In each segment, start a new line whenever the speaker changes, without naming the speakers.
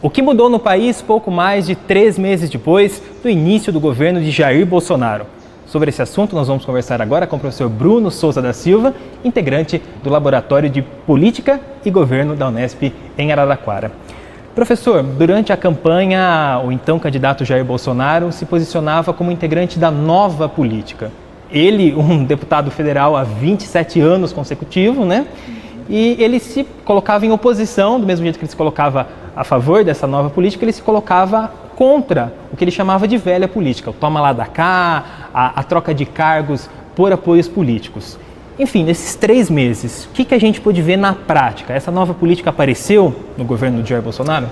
O que mudou no país pouco mais de 3 meses depois do início do governo de Jair Bolsonaro? Sobre esse assunto, nós vamos conversar agora com o professor Bruno Souza da Silva, integrante do Laboratório de Política e Governo da Unesp em Araraquara. Professor, durante a campanha, o então candidato Jair Bolsonaro se posicionava como integrante da nova política. Ele, um deputado federal há 27 anos consecutivos, né? E ele se colocava em oposição, do mesmo jeito que ele se colocava a favor dessa nova política, ele se colocava contra o que ele chamava de velha política, o toma lá da cá, a troca de cargos por apoios políticos. Enfim, nesses 3 meses, o que a gente pôde ver na prática? Essa nova política apareceu no governo de Jair Bolsonaro?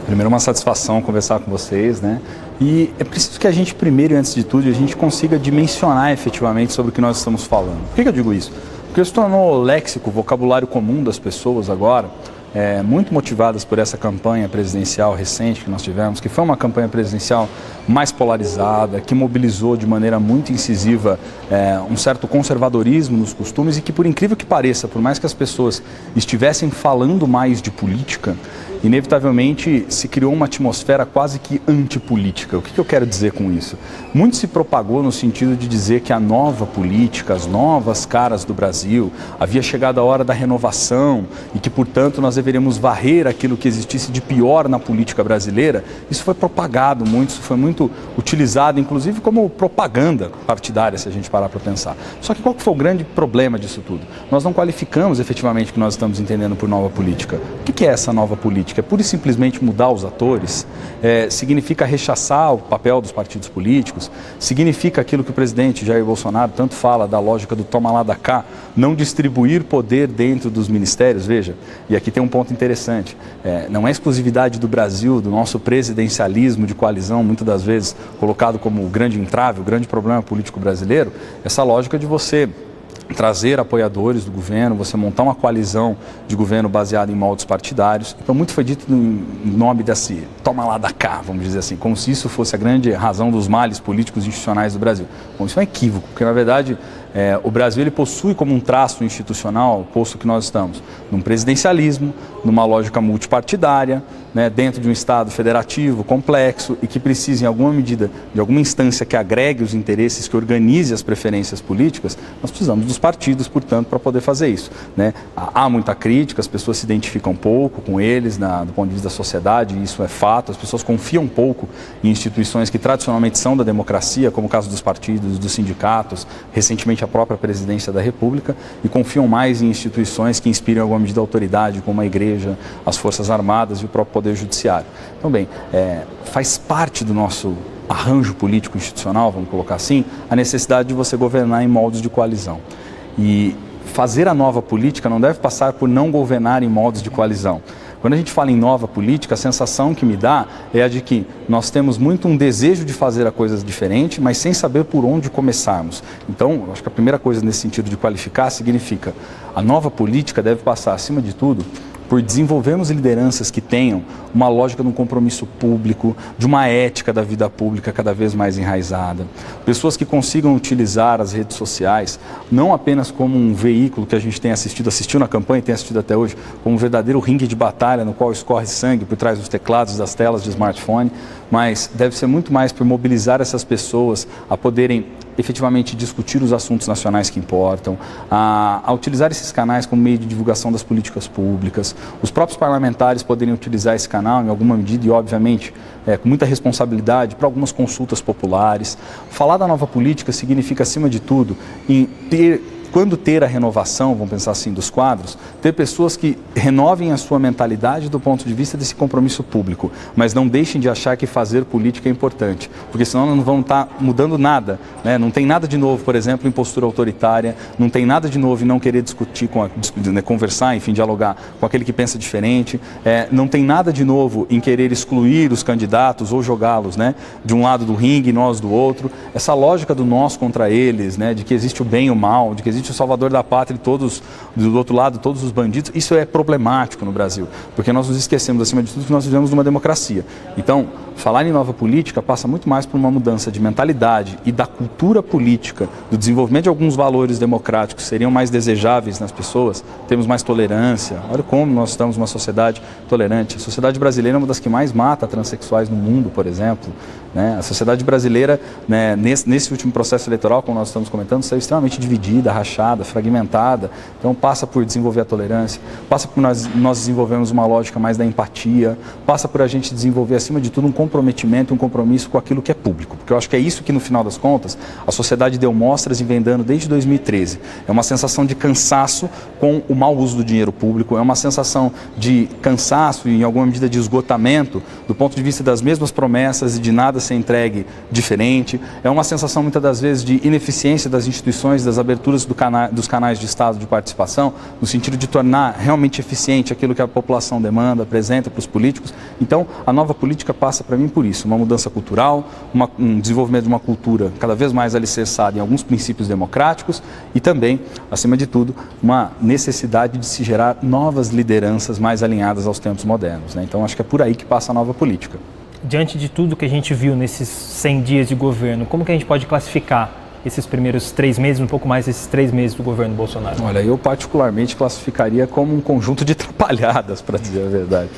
Primeiro, uma satisfação conversar com vocês, né? E é preciso que a gente, primeiro, antes de tudo, a gente consiga dimensionar efetivamente sobre o que nós estamos falando. Por que eu digo isso? Porque se tornou léxico, vocabulário comum das pessoas agora, muito motivadas por essa campanha presidencial recente que nós tivemos, que foi uma campanha presidencial mais polarizada, que mobilizou de maneira muito incisiva um certo conservadorismo nos costumes e que, por incrível que pareça, por mais que as pessoas estivessem falando mais de política, inevitavelmente se criou uma atmosfera quase que antipolítica. O que eu quero dizer com isso? Muito se propagou no sentido de dizer que a nova política, as novas caras do Brasil, havia chegado a hora da renovação e que, portanto, nós deveríamos varrer aquilo que existisse de pior na política brasileira. Isso foi propagado muito, isso foi muito utilizado, inclusive como propaganda partidária, se a gente parar para pensar. Só que qual que foi o grande problema disso tudo? Nós não qualificamos efetivamente o que nós estamos entendendo por nova política. O que é essa nova política? É pura e simplesmente mudar os atores, significa rechaçar o papel dos partidos políticos, significa aquilo que o presidente Jair Bolsonaro tanto fala da lógica do toma lá da cá, não distribuir poder dentro dos ministérios. Veja, e aqui tem um ponto interessante, não é exclusividade do Brasil, do nosso presidencialismo de coalizão, muitas das vezes colocado como o grande entrave, o grande problema político brasileiro, essa lógica de você trazer apoiadores do governo, você montar uma coalizão de governo baseada em moldes partidários. Então, muito foi dito no nome desse toma lá da cá, vamos dizer assim, como se isso fosse a grande razão dos males políticos e institucionais do Brasil. Bom, isso é um equívoco, porque, na verdade, o Brasil ele possui como um traço institucional, o posto que nós estamos, num presidencialismo, numa lógica multipartidária, né, dentro de um Estado federativo complexo e que precisa, em alguma medida, de alguma instância que agregue os interesses, que organize as preferências políticas. Nós precisamos dos partidos, portanto, para poder fazer isso, né? Há muita crítica, as pessoas se identificam pouco com eles do ponto de vista da sociedade, e isso é fato. As pessoas confiam pouco em instituições que tradicionalmente são da democracia, como o caso dos partidos, dos sindicatos, recentemente a própria presidência da República, e confiam mais em instituições que inspiram em alguma medida a autoridade, como a igreja, as Forças Armadas e o próprio Poder Judiciário. Então, bem, faz parte do nosso arranjo político institucional, vamos colocar assim, a necessidade de você governar em moldes de coalizão. E fazer a nova política não deve passar por não governar em moldes de coalizão. Quando a gente fala em nova política, a sensação que me dá é a de que nós temos muito um desejo de fazer a coisas diferente, mas sem saber por onde começarmos. Então, acho que a primeira coisa nesse sentido de qualificar significa a nova política deve passar, acima de tudo, por desenvolvermos lideranças que tenham uma lógica de um compromisso público, de uma ética da vida pública cada vez mais enraizada. Pessoas que consigam utilizar as redes sociais não apenas como um veículo que a gente tem assistiu na campanha e tem assistido até hoje, como um verdadeiro ringue de batalha no qual escorre sangue por trás dos teclados, das telas de smartphone, mas deve ser muito mais por mobilizar essas pessoas a poderem efetivamente discutir os assuntos nacionais que importam, a utilizar esses canais como meio de divulgação das políticas públicas. Os próprios parlamentares poderiam utilizar esse canal em alguma medida e, obviamente, com muita responsabilidade para algumas consultas populares. Falar da nova política significa, acima de tudo, quando ter a renovação, vamos pensar assim, dos quadros, ter pessoas que renovem a sua mentalidade do ponto de vista desse compromisso público, mas não deixem de achar que fazer política é importante, porque senão não vão estar mudando nada, né? Não tem nada de novo, por exemplo, em postura autoritária, não tem nada de novo em não querer discutir, conversar, enfim, dialogar com aquele que pensa diferente, não tem nada de novo em querer excluir os candidatos ou jogá-los, né, de um lado do ringue e nós do outro. Essa lógica do nós contra eles, né, de que existe o bem e o mal, de que existe existe o salvador da pátria e todos, do outro lado, todos os bandidos. Isso é problemático no Brasil, porque nós nos esquecemos, acima de tudo, que nós vivemos numa democracia. Então, falar em nova política passa muito mais por uma mudança de mentalidade e da cultura política, do desenvolvimento de alguns valores democráticos que seriam mais desejáveis nas pessoas. Temos mais tolerância. Olha como nós estamos numa sociedade tolerante. A sociedade brasileira é uma das que mais mata transexuais no mundo, por exemplo. A sociedade brasileira, nesse último processo eleitoral, como nós estamos comentando, saiu extremamente dividida, rachada, fragmentada. Então passa por desenvolver a tolerância, passa por nós desenvolvermos uma lógica mais da empatia, passa por a gente desenvolver, acima de tudo, um comprometimento, um compromisso com aquilo que é público. Porque eu acho que é isso que, no final das contas, a sociedade deu mostras e vem dando desde 2013. É uma sensação de cansaço com o mau uso do dinheiro público, é uma sensação de cansaço e, em alguma medida, de esgotamento do ponto de vista das mesmas promessas e de nada ser entregue diferente. É uma sensação, muitas das vezes, de ineficiência das instituições, das aberturas dos canais de Estado de participação, no sentido de tornar realmente eficiente aquilo que a população demanda, apresenta para os políticos. Então, a nova política passa, para mim, por isso. Uma mudança cultural, um desenvolvimento de uma cultura cada vez mais alicerçada em alguns princípios democráticos e também, acima de tudo, uma necessidade de se gerar novas lideranças mais alinhadas aos tempos modernos. Então, acho que é por aí que passa a nova política.
Diante de tudo que a gente viu nesses 100 dias de governo, como que a gente pode classificar esses primeiros 3 meses, um pouco mais desses 3 meses do governo Bolsonaro?
Olha, eu particularmente classificaria como um conjunto de atrapalhadas, para dizer a verdade.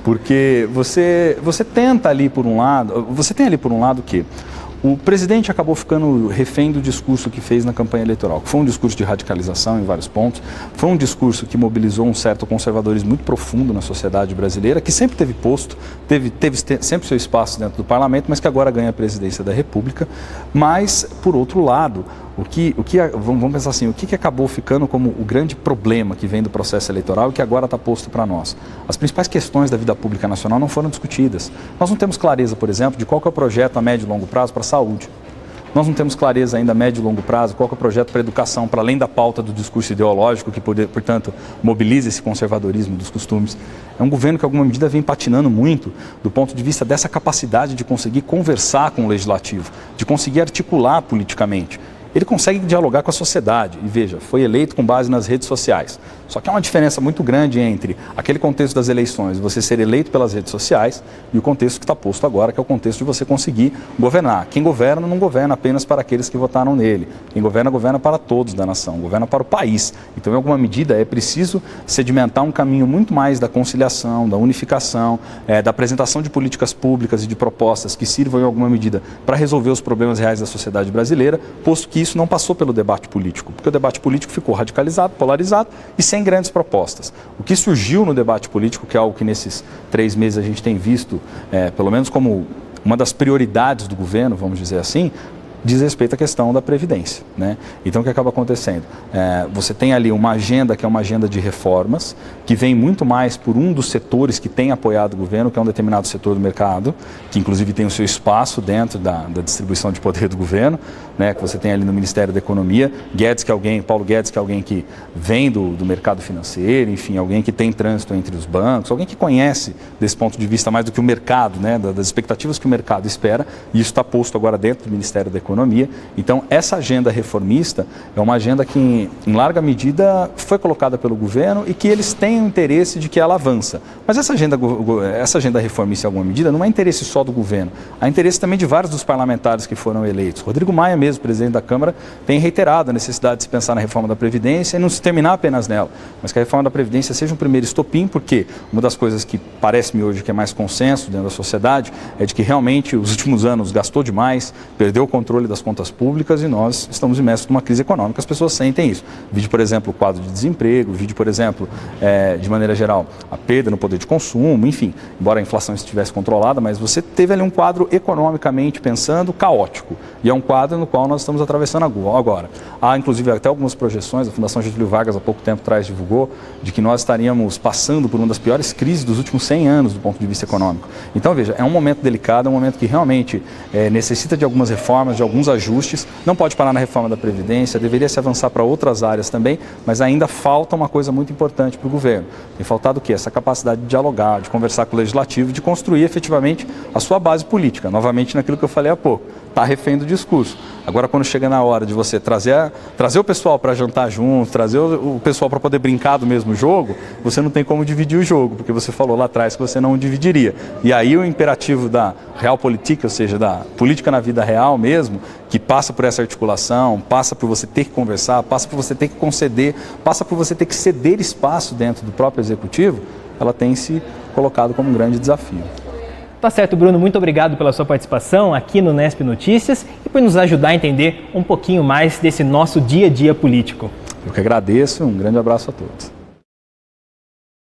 Porque você tenta ali por um lado, você tem ali por um lado que o presidente acabou ficando refém do discurso que fez na campanha eleitoral, que foi um discurso de radicalização em vários pontos, foi um discurso que mobilizou um certo conservadorismo muito profundo na sociedade brasileira, que sempre teve posto, teve sempre seu espaço dentro do parlamento, mas que agora ganha a presidência da República. Mas, por outro lado, vamos pensar assim, o que acabou ficando como o grande problema que vem do processo eleitoral e que agora está posto para nós? As principais questões da vida pública nacional não foram discutidas. Nós não temos clareza, por exemplo, de qual que é o projeto a médio e longo prazo para a saúde. Nós não temos clareza ainda a médio e longo prazo qual que é o projeto para a educação, para além da pauta do discurso ideológico, que, portanto, mobiliza esse conservadorismo dos costumes. É um governo que, em alguma medida, vem patinando muito do ponto de vista dessa capacidade de conseguir conversar com o legislativo, de conseguir articular politicamente. Ele consegue dialogar com a sociedade e, veja, foi eleito com base nas redes sociais. Só que há uma diferença muito grande entre aquele contexto das eleições, você ser eleito pelas redes sociais, e o contexto que está posto agora, que é o contexto de você conseguir governar. Quem governa não governa apenas para aqueles que votaram nele. Quem governa, governa para todos da nação, governa para o país. Então, em alguma medida, é preciso sedimentar um caminho muito mais da conciliação, da unificação, da apresentação de políticas públicas e de propostas que sirvam, em alguma medida, para resolver os problemas reais da sociedade brasileira, posto que isso não passou pelo debate político, porque o debate político ficou radicalizado, polarizado e sem grandes propostas. O que surgiu no debate político, que é algo que nesses 3 meses a gente tem visto, pelo menos como uma das prioridades do governo, vamos dizer assim, diz respeito à questão da Previdência. Então, o que acaba acontecendo? Você tem ali uma agenda que é uma agenda de reformas, que vem muito mais por um dos setores que tem apoiado o governo, que é um determinado setor do mercado, que inclusive tem o seu espaço dentro da distribuição de poder do governo, que você tem ali no Ministério da Economia, Paulo Guedes, que é alguém que vem do mercado financeiro, enfim, alguém que tem trânsito entre os bancos, alguém que conhece desse ponto de vista mais do que o mercado, das expectativas que o mercado espera, e isso está posto agora dentro do Ministério da Economia. Então, essa agenda reformista é uma agenda que, em larga medida, foi colocada pelo governo e que eles têm o interesse de que ela avança. Mas essa agenda reformista, em alguma medida, não é interesse só do governo. Há interesse também de vários dos parlamentares que foram eleitos. Rodrigo Maia mesmo, presidente da Câmara, tem reiterado a necessidade de se pensar na reforma da Previdência e não se terminar apenas nela, mas que a reforma da Previdência seja um primeiro estopim, porque uma das coisas que parece-me hoje que é mais consenso dentro da sociedade é de que realmente os últimos anos gastou demais, perdeu o controle das contas públicas e nós estamos imersos numa crise econômica, as pessoas sentem isso. Vide, por exemplo, o quadro de desemprego, vide, por exemplo, de maneira geral, a perda no poder de consumo, enfim, embora a inflação estivesse controlada, mas você teve ali um quadro economicamente pensando caótico, e é um quadro no qual nós estamos atravessando agora. Há, inclusive, até algumas projeções, a Fundação Getúlio Vargas há pouco tempo atrás divulgou, de que nós estaríamos passando por uma das piores crises dos últimos 100 anos do ponto de vista econômico. Então, veja, é um momento delicado, é um momento que realmente necessita de algumas reformas, de alguns ajustes, não pode parar na reforma da Previdência, deveria se avançar para outras áreas também, mas ainda falta uma coisa muito importante para o governo. Tem faltado o quê? Essa capacidade de dialogar, de conversar com o Legislativo, de construir efetivamente a sua base política, novamente naquilo que eu falei há pouco. está refém do discurso. Agora, quando chega na hora de você trazer o pessoal para jantar junto, trazer o pessoal para poder brincar do mesmo jogo, você não tem como dividir o jogo, porque você falou lá atrás que você não o dividiria. E aí o imperativo da realpolitik, ou seja, da política na vida real mesmo, que passa por essa articulação, passa por você ter que conversar, passa por você ter que conceder, passa por você ter que ceder espaço dentro do próprio executivo, ela tem se colocado como um grande desafio.
Tá certo, Bruno. Muito obrigado pela sua participação aqui no Nesp Notícias e por nos ajudar a entender um pouquinho mais desse nosso dia a dia político.
Eu que agradeço. Um grande abraço a todos.